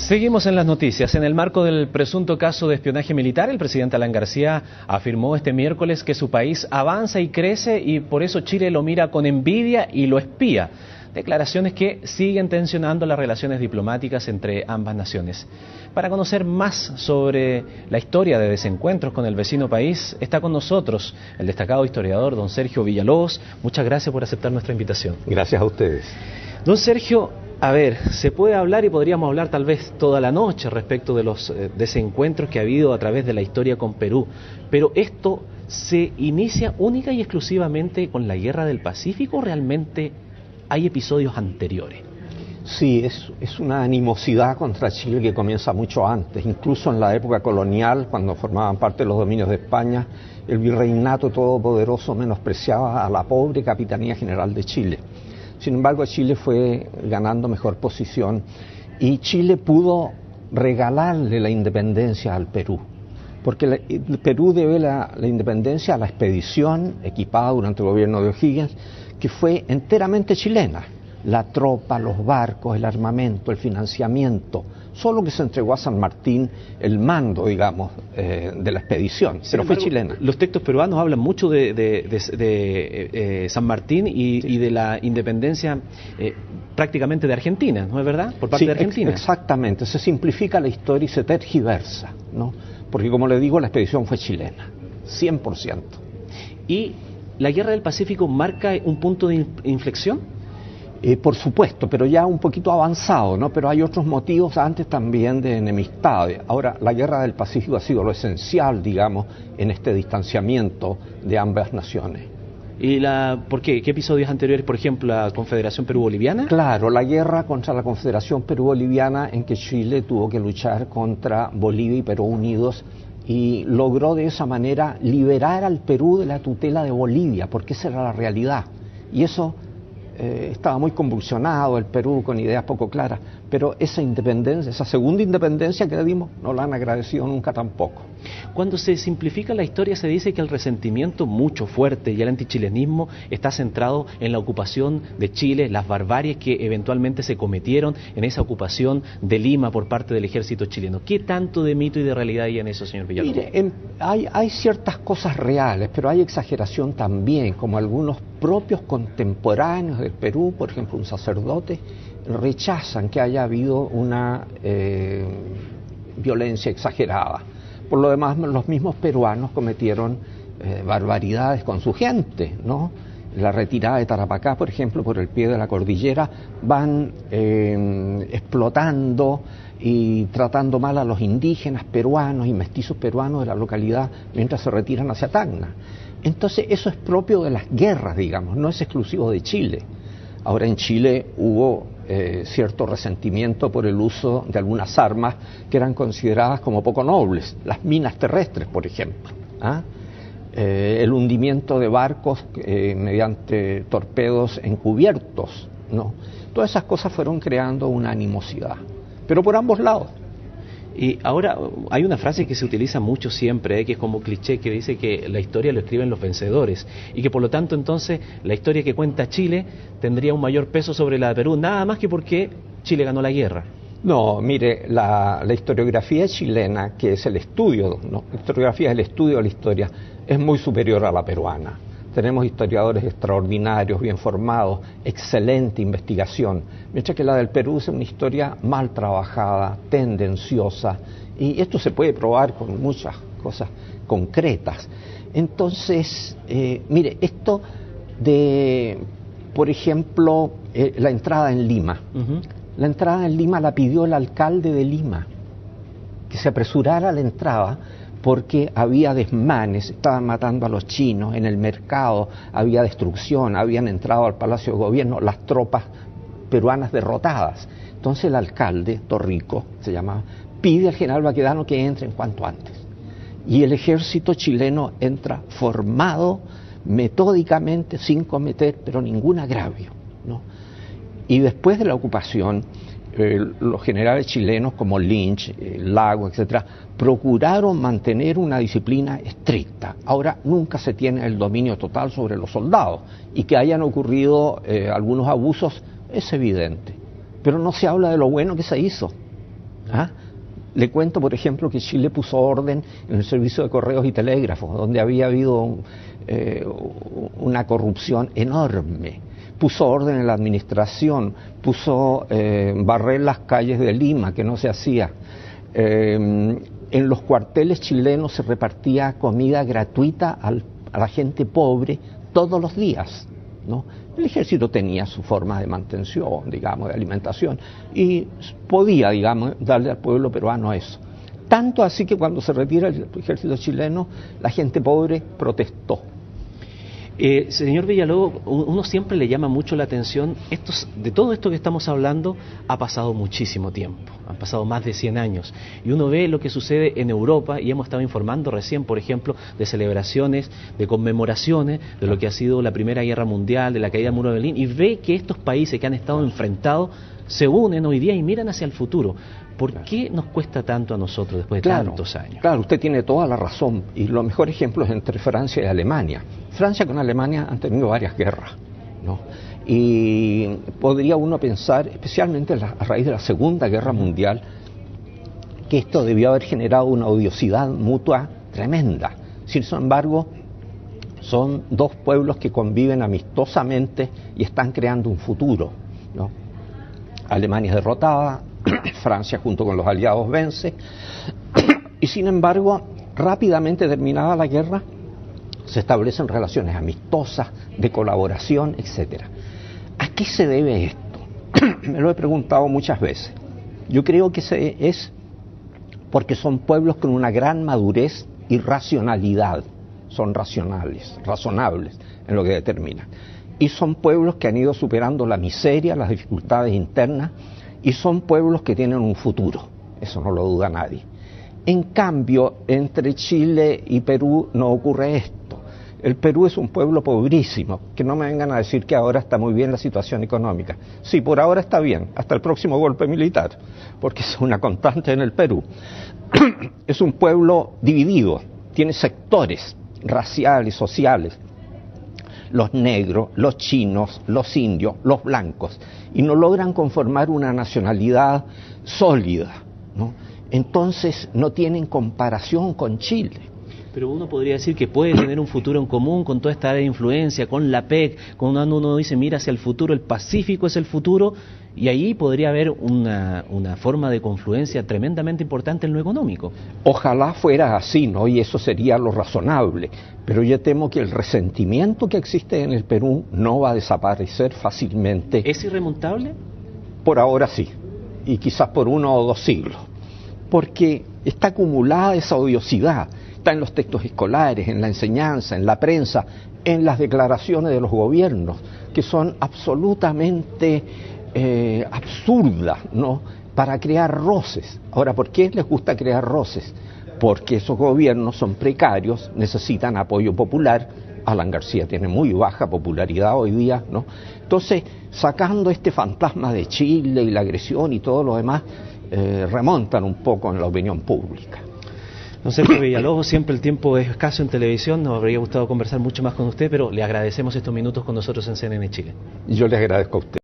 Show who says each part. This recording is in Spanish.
Speaker 1: Seguimos en las noticias. En el marco del presunto caso de espionaje militar, el presidente Alan García afirmó este miércoles que su país avanza y crece y por eso Chile lo mira con envidia y lo espía. Declaraciones que siguen tensionando las relaciones diplomáticas entre ambas naciones. Para conocer más sobre la historia de desencuentros con el vecino país, está con nosotros el destacado historiador don Sergio Villalobos. Muchas gracias por aceptar nuestra invitación.
Speaker 2: Gracias a ustedes.
Speaker 1: Don Sergio, a ver, se puede hablar y podríamos hablar tal vez toda la noche respecto de los desencuentros que ha habido a través de la historia con Perú, pero esto se inicia única y exclusivamente con la Guerra del Pacífico, ¿o realmente hay episodios anteriores?
Speaker 2: Sí, es una animosidad contra Chile que comienza mucho antes, incluso en la época colonial, cuando formaban parte de los dominios de España, el virreinato todopoderoso menospreciaba a la pobre Capitanía General de Chile. Sin embargo, Chile fue ganando mejor posición y Chile pudo regalarle la independencia al Perú, porque el Perú debe la independencia a la expedición equipada durante el gobierno de O'Higgins, que fue enteramente chilena. La tropa, los barcos, el armamento, el financiamiento, solo que se entregó a San Martín el mando, digamos, de la expedición, pero fue chilena.
Speaker 1: Los textos peruanos hablan mucho de San Martín y de la independencia prácticamente de Argentina, ¿no es verdad? Por parte de Argentina.
Speaker 2: Exactamente, se simplifica la historia y se tergiversa, ¿no? Porque como le digo, la expedición fue chilena, 100%.
Speaker 1: ¿Y la Guerra del Pacífico marca un punto de inflexión?
Speaker 2: Por supuesto, pero ya un poquito avanzado, ¿no? Pero hay otros motivos antes también de enemistad. Ahora, la Guerra del Pacífico ha sido lo esencial, digamos, en este distanciamiento de ambas naciones.
Speaker 1: ¿Y por qué? ¿Qué episodios anteriores, por ejemplo, la Confederación Perú-Boliviana?
Speaker 2: Claro, la guerra contra la Confederación Perú-Boliviana, en que Chile tuvo que luchar contra Bolivia y Perú unidos, y logró de esa manera liberar al Perú de la tutela de Bolivia, porque esa era la realidad. Y eso estaba muy convulsionado, el Perú con ideas poco claras, pero esa independencia, esa segunda independencia que le dimos, no la han agradecido nunca tampoco.
Speaker 1: Cuando se simplifica la historia se dice que el resentimiento mucho fuerte y el antichilenismo está centrado en la ocupación de Chile, las barbaries que eventualmente se cometieron en esa ocupación de Lima por parte del ejército chileno. ¿Qué tanto de mito y de realidad hay en eso, señor Villalobos?
Speaker 2: Mire, hay ciertas cosas reales, pero hay exageración también, como algunos propios contemporáneos del Perú, por ejemplo un sacerdote, rechazan que haya habido una violencia exagerada. Por lo demás, los mismos peruanos cometieron barbaridades con su gente, ¿no? La retirada de Tarapacá, por ejemplo, por el pie de la cordillera, van explotando y tratando mal a los indígenas peruanos y mestizos peruanos de la localidad mientras se retiran hacia Tacna. Entonces, eso es propio de las guerras, digamos, no es exclusivo de Chile. Ahora, en Chile hubo cierto resentimiento por el uso de algunas armas que eran consideradas como poco nobles, las minas terrestres, por ejemplo, el hundimiento de barcos mediante torpedos encubiertos, ¿no? Todas esas cosas fueron creando una animosidad, pero por ambos lados.
Speaker 1: Y ahora hay una frase que se utiliza mucho siempre, que es como cliché, que dice que la historia lo escriben los vencedores y que por lo tanto entonces la historia que cuenta Chile tendría un mayor peso sobre la de Perú, nada más que porque Chile ganó la guerra.
Speaker 2: No, mire, la historiografía chilena, que es el estudio, ¿no? La historiografía es el estudio de la historia, es muy superior a la peruana. Tenemos historiadores extraordinarios, bien formados, excelente investigación, mientras que la del Perú es una historia mal trabajada, tendenciosa, y esto se puede probar con muchas cosas concretas. Entonces, mire, esto de, por ejemplo, la entrada en Lima. La entrada en Lima la pidió el alcalde de Lima, que se apresurara a la entrada, porque había desmanes, estaban matando a los chinos en el mercado, había destrucción, habían entrado al Palacio de Gobierno las tropas peruanas derrotadas. Entonces el alcalde, Torrico se llamaba, pide al general Baquedano que entre en cuanto antes. Y el ejército chileno entra formado metódicamente, sin cometer pero ningún agravio, ¿no? Y después de la ocupación, los generales chilenos como Lynch, Lago, etcétera, procuraron mantener una disciplina estricta. Ahora nunca se tiene el dominio total sobre los soldados, y que hayan ocurrido algunos abusos es evidente, pero no se habla de lo bueno que se hizo. ¿Ah? Le cuento, por ejemplo, que Chile puso orden en el servicio de correos y telégrafos, donde había habido una corrupción enorme. Puso orden en la administración, puso barrer las calles de Lima, que no se hacía. En los cuarteles chilenos se repartía comida gratuita a la gente pobre todos los días, ¿no? El ejército tenía su forma de mantención, digamos, de alimentación, y podía, digamos, darle al pueblo peruano eso. Tanto así que cuando se retira el ejército chileno, la gente pobre protestó.
Speaker 1: Señor Villalobos, uno siempre le llama mucho la atención, de todo esto que estamos hablando ha pasado muchísimo tiempo, han pasado más de 100 años, y uno ve lo que sucede en Europa, y hemos estado informando recién, por ejemplo, de celebraciones, de conmemoraciones, de lo que ha sido la Primera Guerra Mundial, de la caída del muro de Berlín, y ve que estos países que han estado enfrentados se unen hoy día y miran hacia el futuro. ¿Por qué nos cuesta tanto a nosotros después de tantos años?
Speaker 2: Claro, usted tiene toda la razón, y los mejores ejemplos entre Francia y Alemania. Francia con Alemania han tenido varias guerras, ¿no? Y podría uno pensar, especialmente a raíz de la Segunda Guerra Mundial, que esto debió haber generado una odiosidad mutua tremenda. Sin embargo, son dos pueblos que conviven amistosamente y están creando un futuro, ¿no? Alemania es derrotada, Francia junto con los aliados vence, y sin embargo, rápidamente terminada la guerra, se establecen relaciones amistosas, de colaboración, etc. ¿A qué se debe esto? Me lo he preguntado muchas veces. Yo creo que es porque son pueblos con una gran madurez y racionalidad, son racionales, razonables en lo que determinan. Y son pueblos que han ido superando la miseria, las dificultades internas, y son pueblos que tienen un futuro, eso no lo duda nadie. En cambio, entre Chile y Perú no ocurre esto. El Perú es un pueblo pobrísimo, que no me vengan a decir que ahora está muy bien la situación económica. Sí, por ahora está bien, hasta el próximo golpe militar, porque es una constante en el Perú. Es un pueblo dividido, tiene sectores raciales, sociales, los negros, los chinos, los indios, los blancos, y no logran conformar una nacionalidad sólida, ¿no? Entonces no tienen comparación con Chile.
Speaker 1: Pero uno podría decir que puede tener un futuro en común con toda esta área de influencia, con la PEC, cuando uno dice mira hacia el futuro, el Pacífico es el futuro, y ahí podría haber una forma de confluencia tremendamente importante en lo económico.
Speaker 2: Ojalá fuera así, ¿no? Y eso sería lo razonable, pero yo temo que el resentimiento que existe en el Perú no va a desaparecer fácilmente.
Speaker 1: ¿Es irremontable?
Speaker 2: Por ahora sí, y quizás por 1 o 2 siglos, porque está acumulada esa odiosidad, está en los textos escolares, en la enseñanza, en la prensa, en las declaraciones de los gobiernos, que son absolutamente absurdas, ¿no?, para crear roces. Ahora, ¿por qué les gusta crear roces? Porque esos gobiernos son precarios, necesitan apoyo popular. Alan García tiene muy baja popularidad hoy día, ¿no? Entonces, sacando este fantasma de Chile y la agresión y todo lo demás, remontan un poco en la opinión pública.
Speaker 1: Don Sergio Villalobos, siempre el tiempo es escaso en televisión, nos habría gustado conversar mucho más con usted, pero le agradecemos estos minutos con nosotros en CNN Chile.
Speaker 2: Yo le agradezco a usted.